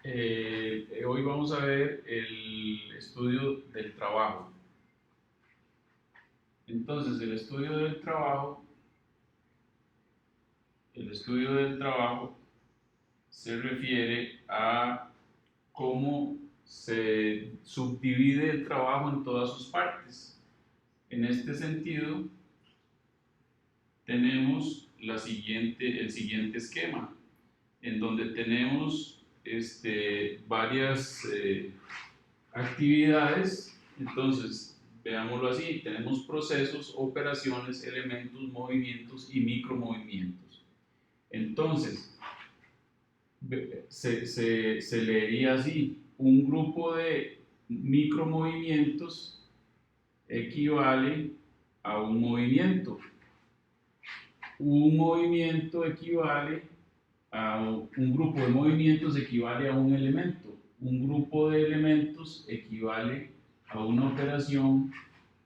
Hoy vamos a ver el estudio del trabajo. Entonces, el estudio del trabajo se refiere a cómo se subdivide el trabajo en todas sus partes. En este sentido, tenemos el siguiente esquema, en donde tenemos varias actividades. Entonces, veámoslo así, tenemos procesos, operaciones, elementos, movimientos y micromovimientos. Entonces, se leería así: un grupo de micromovimientos equivale a un movimiento. Un movimiento equivale a un grupo de movimientos equivale a un elemento. Un grupo de elementos equivale a una operación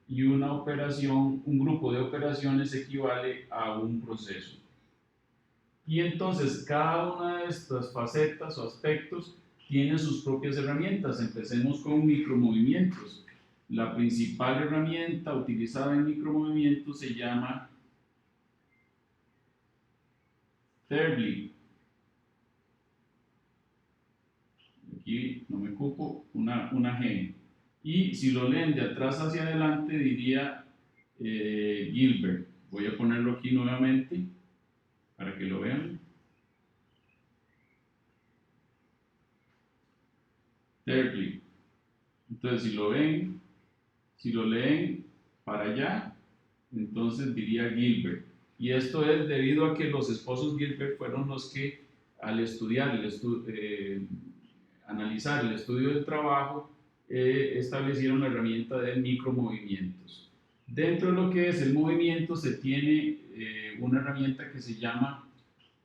y un grupo de operaciones equivale a un proceso. Y entonces cada una de estas facetas o aspectos tiene sus propias herramientas. Empecemos con micromovimientos. La principal herramienta utilizada en micromovimientos se llama Terli. Aquí no me ocupo una G. Y si lo leen de atrás hacia adelante diría Gilbert. Voy a ponerlo aquí nuevamente para que lo vean. Terli. Entonces si lo leen para allá, entonces diría Gilbert. Y esto es debido a que los esposos Gilbert fueron los que, al estudiar, analizar el estudio del trabajo, establecieron la herramienta de micromovimientos. Dentro de lo que es el movimiento se tiene una herramienta que se llama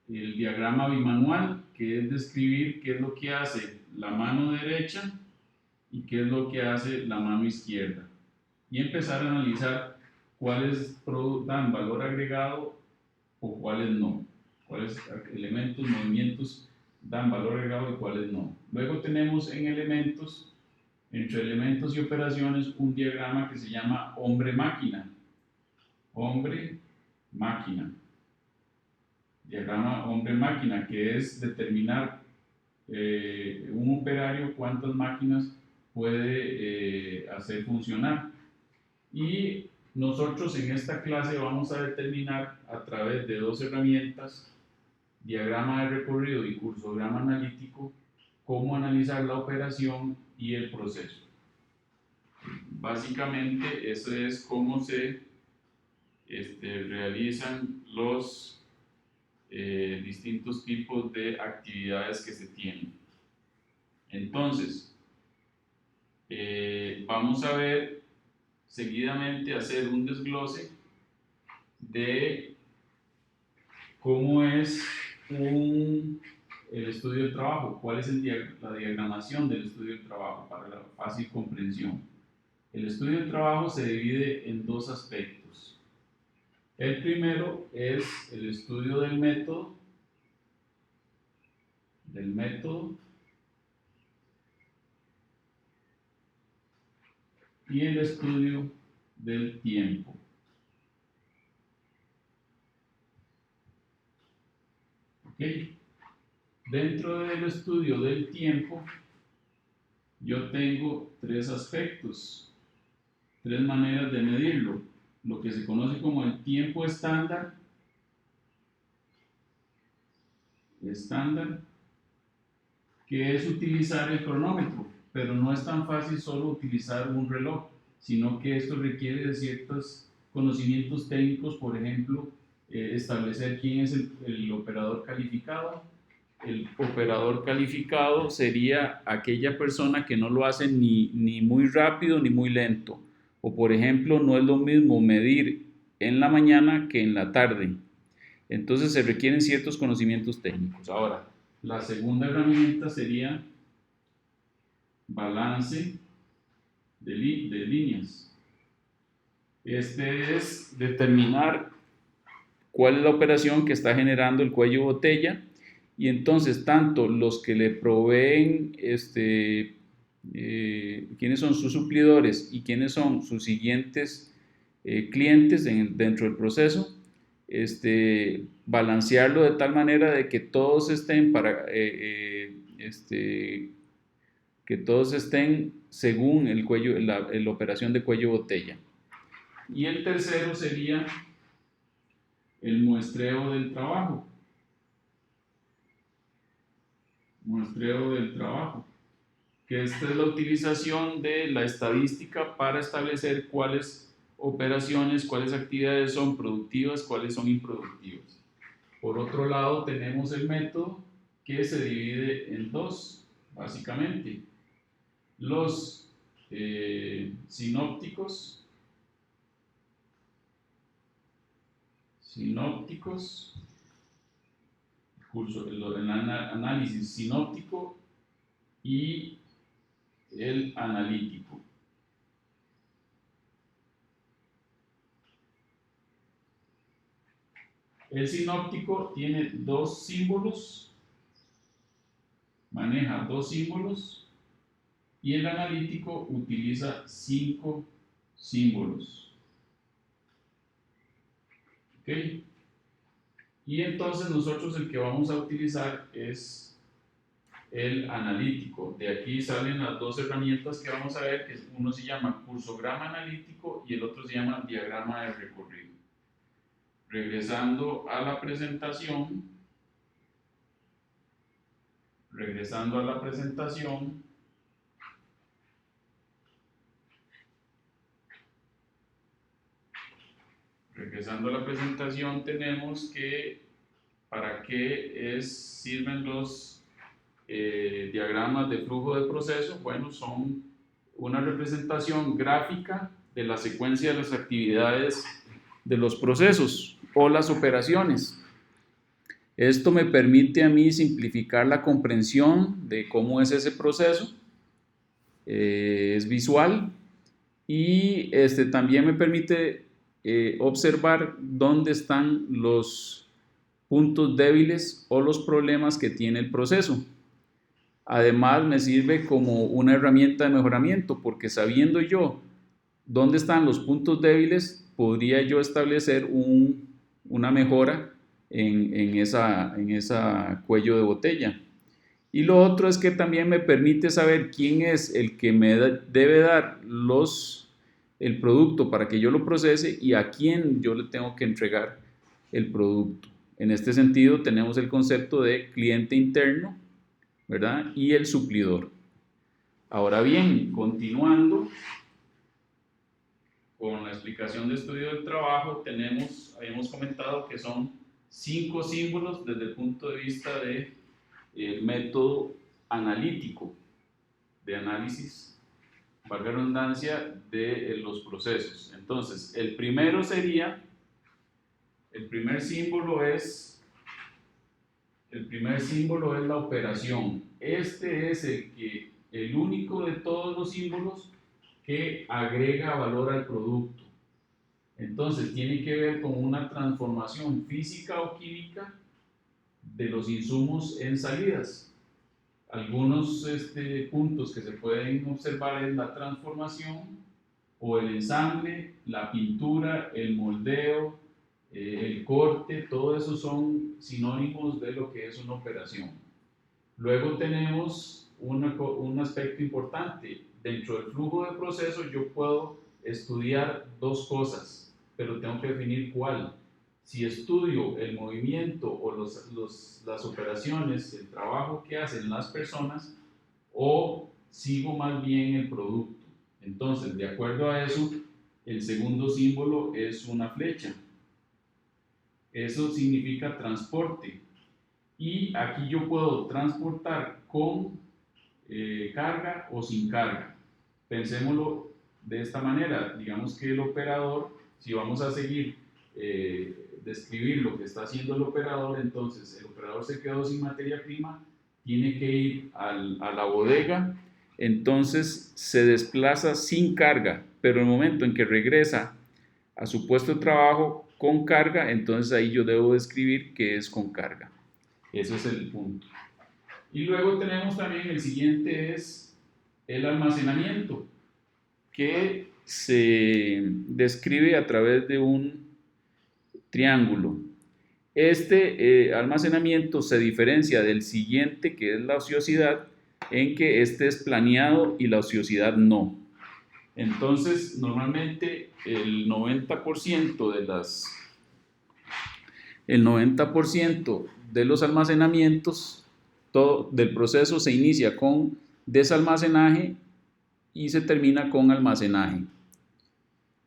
el diagrama bimanual, que es describir qué es lo que hace la mano derecha y qué es lo que hace la mano izquierda, y empezar a analizar cuáles dan valor agregado o cuáles no, cuáles elementos, movimientos dan valor agregado y cuáles no. Luego tenemos entre elementos y operaciones, un diagrama que se llama hombre-máquina. Hombre-máquina. Diagrama hombre-máquina, que es determinar un operario cuántas máquinas puede hacer funcionar. Y nosotros en esta clase vamos a determinar a través de dos herramientas, diagrama de recorrido y cursograma analítico, cómo analizar la operación y el proceso. Básicamente, eso es cómo se realizan los distintos tipos de actividades que se tienen. Entonces, vamos a ver seguidamente, hacer un desglose de cómo es el estudio del trabajo, cuál es la diagramación del estudio del trabajo para la fácil comprensión. El estudio del trabajo se divide en dos aspectos. El primero es el estudio del método, y el estudio del tiempo. ¿Okay? Dentro del estudio del tiempo, yo tengo tres aspectos, tres maneras de medirlo. Lo que se conoce como el tiempo estándar, que es utilizar el cronómetro, pero no es tan fácil solo utilizar un reloj, sino que esto requiere de ciertos conocimientos técnicos. Por ejemplo, establecer quién es el operador calificado. El operador calificado sería aquella persona que no lo hace ni muy rápido ni muy lento. O por ejemplo, no es lo mismo medir en la mañana que en la tarde. Entonces se requieren ciertos conocimientos técnicos. Ahora, la segunda herramienta sería balance de líneas. Este es determinar cuál es la operación que está generando el cuello botella y entonces tanto los que le proveen, quiénes son sus suplidores y quiénes son sus siguientes clientes dentro del proceso, balancearlo de tal manera de que todos estén que todos estén según el cuello, la operación de cuello botella. Y el tercero sería el muestreo del trabajo. Muestreo del trabajo, que esta es la utilización de la estadística para establecer cuáles operaciones, cuáles actividades son productivas, cuáles son improductivas. Por otro lado, tenemos el método que se divide en dos, básicamente. Los sinópticos, el análisis sinóptico y el analítico. El sinóptico tiene dos símbolos, maneja dos símbolos, y el analítico utiliza 5 símbolos. ¿Ok? Y entonces nosotros el que vamos a utilizar es el analítico. De aquí salen las dos herramientas que vamos a ver, que uno se llama cursograma analítico y el otro se llama diagrama de recorrido. Regresando a la presentación, tenemos que para qué sirven los diagramas de flujo de proceso. Bueno, son una representación gráfica de la secuencia de las actividades de los procesos o las operaciones. Esto me permite a mí simplificar la comprensión de cómo es ese proceso, es visual, y también me permite observar dónde están los puntos débiles o los problemas que tiene el proceso. Además, me sirve como una herramienta de mejoramiento, porque sabiendo yo dónde están los puntos débiles, podría yo establecer una mejora en esa cuello de botella. Y lo otro es que también me permite saber quién es el que me debe dar el producto para que yo lo procese y a quién yo le tengo que entregar el producto. En este sentido tenemos el concepto de cliente interno, ¿verdad? Y el suplidor. Ahora bien, continuando con la explicación de estudio del trabajo, habíamos comentado que son 5 símbolos desde el punto de vista del método analítico, de análisis, valga la redundancia, de los procesos. Entonces, el primer símbolo es la operación. Este es el único de todos los símbolos que agrega valor al producto. Entonces, tiene que ver con una transformación física o química de los insumos en salidas. Algunos puntos que se pueden observar es la transformación o el ensamble, la pintura, el moldeo, el corte, todo eso son sinónimos de lo que es una operación. Luego tenemos un aspecto importante. Dentro del flujo de proceso yo puedo estudiar dos cosas, pero tengo que definir cuál. Si estudio el movimiento o las operaciones, el trabajo que hacen las personas, o sigo más bien el producto. Entonces, de acuerdo a eso, el segundo símbolo es una flecha. Eso significa transporte. Y aquí yo puedo transportar con carga o sin carga. Pensémoslo de esta manera. Digamos que el operador, si vamos a seguir describir lo que está haciendo el operador, entonces el operador se quedó sin materia prima, tiene que ir a la bodega, entonces se desplaza sin carga, pero el momento en que regresa a su puesto de trabajo con carga, entonces ahí yo debo describir que es con carga. Ese es el punto. Y luego tenemos también el siguiente, es el almacenamiento, que se describe a través de un triángulo. Este almacenamiento se diferencia del siguiente, que es la ociosidad, en que este es planeado y la ociosidad no. Entonces, normalmente el 90% de los almacenamientos del proceso se inicia con desalmacenaje y se termina con almacenaje.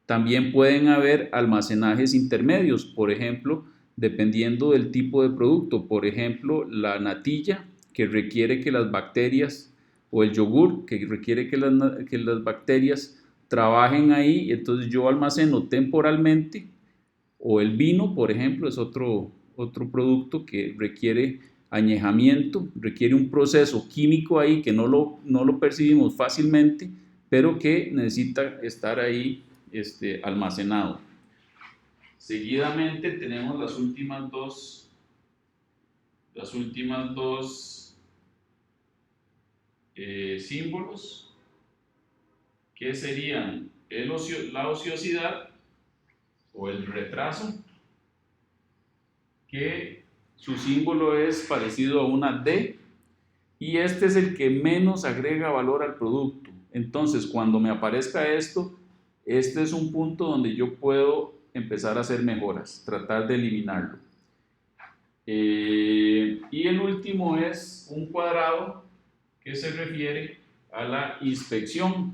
También pueden haber almacenajes intermedios, por ejemplo, dependiendo del tipo de producto. Por ejemplo, la natilla, que requiere que las bacterias, o el yogur, que requiere que las bacterias trabajen ahí, entonces yo almaceno temporalmente. O el vino, por ejemplo, es otro producto que requiere añejamiento, requiere un proceso químico ahí que no lo percibimos fácilmente, pero que necesita estar ahí almacenado. Seguidamente tenemos las últimas dos símbolos, que serían la ociosidad o el retraso, que su símbolo es parecido a una D, y este es el que menos agrega valor al producto. Entonces, cuando me aparezca esto, este es un punto donde yo puedo empezar a hacer mejoras, tratar de eliminarlo. Y el último es un cuadrado que se refiere a la inspección.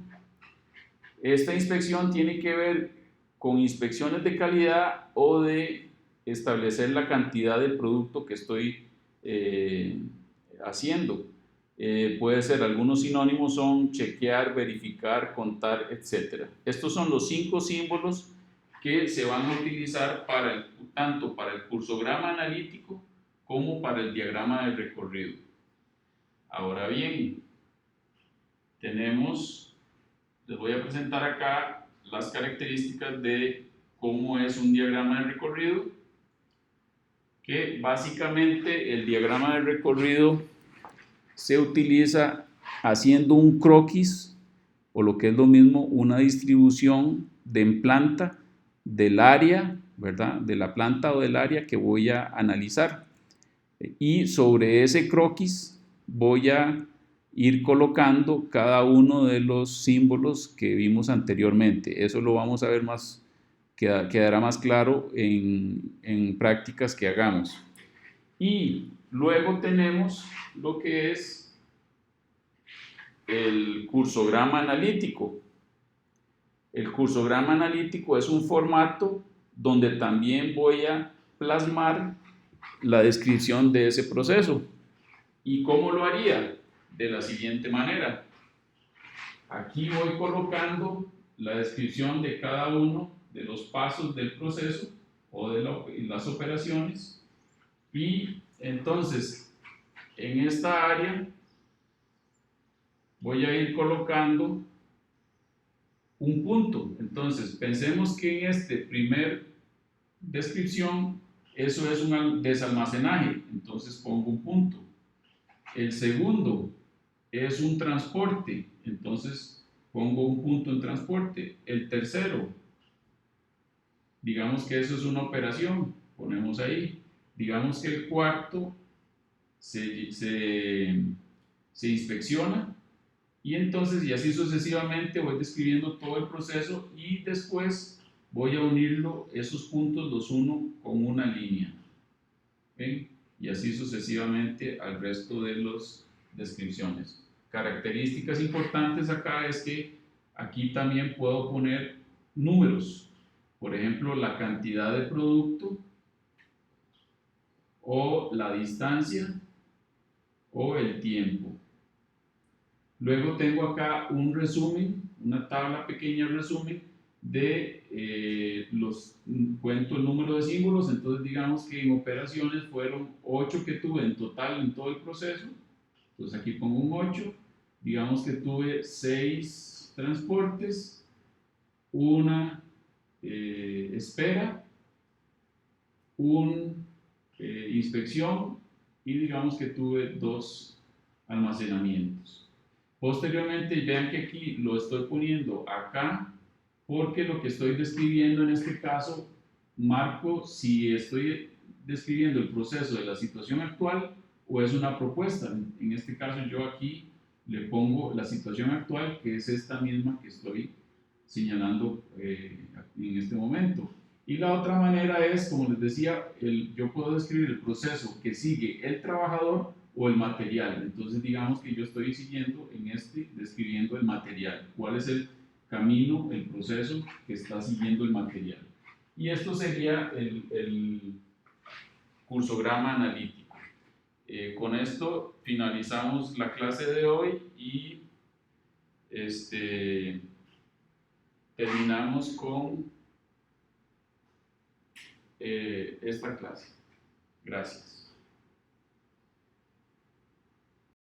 Esta inspección tiene que ver con inspecciones de calidad o de establecer la cantidad del producto que estoy haciendo. Puede ser, algunos sinónimos son chequear, verificar, contar, etc. Estos son los 5 símbolos que se van a utilizar tanto para el cursograma analítico como para el diagrama de recorrido. Ahora bien, les voy a presentar acá las características de cómo es un diagrama de recorrido, que básicamente el diagrama de recorrido se utiliza haciendo un croquis, o lo que es lo mismo, una distribución en planta del área, ¿verdad? De la planta o del área que voy a analizar. Y sobre ese croquis voy a ir colocando cada uno de los símbolos que vimos anteriormente. Eso lo vamos a ver más, quedará más claro en prácticas que hagamos. Y luego tenemos lo que es el cursograma analítico. El cursograma analítico es un formato donde también voy a plasmar la descripción de ese proceso. ¿Y cómo lo haría? De la siguiente manera. Aquí voy colocando la descripción de cada uno de los pasos del proceso o de las operaciones, y entonces en esta área voy a ir colocando un punto. Entonces pensemos que en este primer descripción eso es un desalmacenaje, entonces pongo un punto. El segundo es un transporte, entonces pongo un punto en transporte. El tercero, digamos que eso es una operación, ponemos ahí. Digamos que el cuarto se inspecciona, y entonces, y así sucesivamente, voy describiendo todo el proceso y después voy a unirlo, esos puntos los uno con una línea. ¿Ven? Y así sucesivamente al resto de las descripciones. Características importantes acá es que aquí también puedo poner números, por ejemplo la cantidad de producto, o la distancia, o el tiempo. Luego tengo acá un resumen, una tabla pequeña resumen de cuento el número de símbolos. Entonces digamos que en operaciones fueron 8 que tuve en total en todo el proceso, entonces aquí pongo un 8. Digamos que tuve 6 transportes, una espera, una inspección y digamos que tuve 2 almacenamientos. Posteriormente, vean que aquí lo estoy poniendo acá porque lo que estoy describiendo en este caso, marco si estoy describiendo el proceso de la situación actual o es una propuesta. En este caso yo aquí le pongo la situación actual, que es esta misma que estoy señalando en este momento. Y la otra manera es, como les decía, yo puedo describir el proceso que sigue el trabajador o el material. Entonces digamos que yo estoy siguiendo en describiendo el material. ¿Cuál es el camino, el proceso que está siguiendo el material? Y esto sería el cursograma analítico. Con esto finalizamos la clase de hoy y terminamos con esta clase. Gracias.